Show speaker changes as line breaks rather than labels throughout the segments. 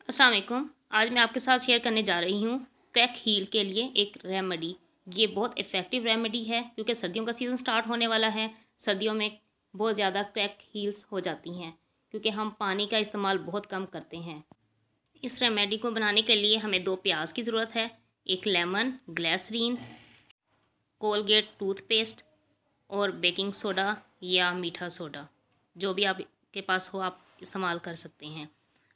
अस्सलाम वालेकुम। आज मैं आपके साथ शेयर करने जा रही हूँ क्रैक हील के लिए एक रेमेडी। ये बहुत इफ़ेक्टिव रेमेडी है क्योंकि सर्दियों का सीज़न स्टार्ट होने वाला है। सर्दियों में बहुत ज़्यादा क्रैक हील्स हो जाती हैं क्योंकि हम पानी का इस्तेमाल बहुत कम करते हैं। इस रेमेडी को बनाने के लिए हमें 2 प्याज की ज़रूरत है, 1 लेमन, ग्लिसरीन, कोलगेट टूथपेस्ट और बेकिंग सोडा या मीठा सोडा, जो भी आपके पास हो आप इस्तेमाल कर सकते हैं।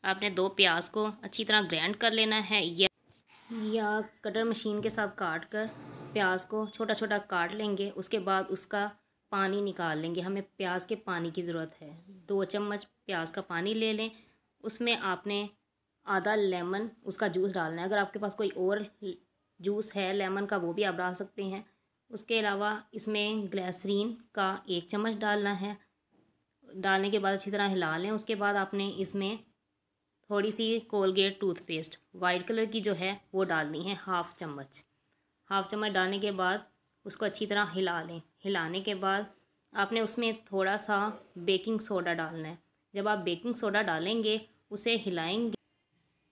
आपने 2 प्याज को अच्छी तरह ग्राइंड कर लेना है या कटर मशीन के साथ काट कर प्याज को छोटा छोटा काट लेंगे। उसके बाद उसका पानी निकाल लेंगे। हमें प्याज के पानी की ज़रूरत है। 2 चम्मच प्याज का पानी ले लें। उसमें आपने आधा लेमन उसका जूस डालना है। अगर आपके पास कोई और जूस है लेमन का वो भी आप डाल सकते हैं। उसके अलावा इसमें ग्लिसरीन का 1 चम्मच डालना है। डालने के बाद अच्छी तरह हिला लें। उसके बाद आपने इसमें थोड़ी सी कोलगेट टूथपेस्ट वाइट कलर की जो है वो डालनी है, हाफ़ चम्मच डालने के बाद उसको अच्छी तरह हिला लें। हिलाने के बाद आपने उसमें थोड़ा सा बेकिंग सोडा डालना है। जब आप बेकिंग सोडा डालेंगे उसे हिलाएंगे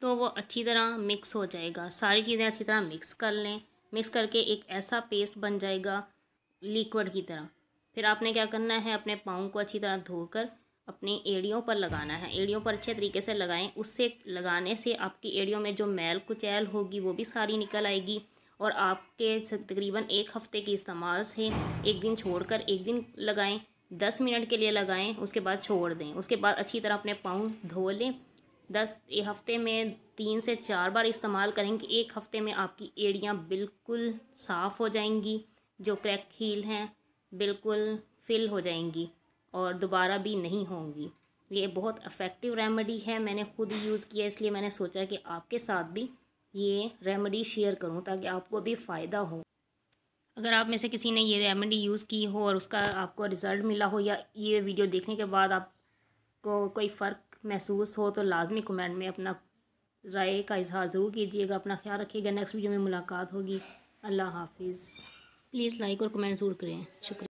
तो वो अच्छी तरह मिक्स हो जाएगा। सारी चीज़ें अच्छी तरह मिक्स कर लें। मिक्स करके एक ऐसा पेस्ट बन जाएगा लिक्विड की तरह। फिर आपने क्या करना है, अपने पाँव को अच्छी तरह धोकर अपनी एड़ियों पर लगाना है। एड़ियों पर अच्छे तरीके से लगाएं। उससे लगाने से आपकी एड़ियों में जो मैल कुचैल होगी वो भी सारी निकल आएगी। और आपके तकरीबन 1 हफ़्ते के इस्तेमाल से एक दिन छोड़कर एक दिन लगाएं, 10 मिनट के लिए लगाएं, उसके बाद छोड़ दें। उसके बाद अच्छी तरह अपने पाँव धो लें। 10 हफ़्ते में 3 से 4 बार इस्तेमाल करेंगे। 1 हफ़्ते में आपकी एड़ियाँ बिल्कुल साफ़ हो जाएंगी। जो क्रैक हील हैं बिल्कुल फिल हो जाएंगी और दोबारा भी नहीं होंगी। ये बहुत इफ़ेक्टिव रेमेडी है। मैंने खुद यूज़ किया, इसलिए मैंने सोचा कि आपके साथ भी ये रेमेडी शेयर करूं ताकि आपको भी फ़ायदा हो। अगर आप में से किसी ने ये रेमेडी यूज़ की हो और उसका आपको रिज़ल्ट मिला हो या ये वीडियो देखने के बाद आपको कोई फ़र्क महसूस हो तो लाजमी कमेंट में अपना राय का इजहार ज़रूर कीजिएगा। अपना ख्याल रखिएगा। नेक्स्ट वीडियो में मुलाकात होगी। अल्लाह हाफिज़। प्लीज़ लाइक और कमेंट ज़रूर करें। शुक्रिया।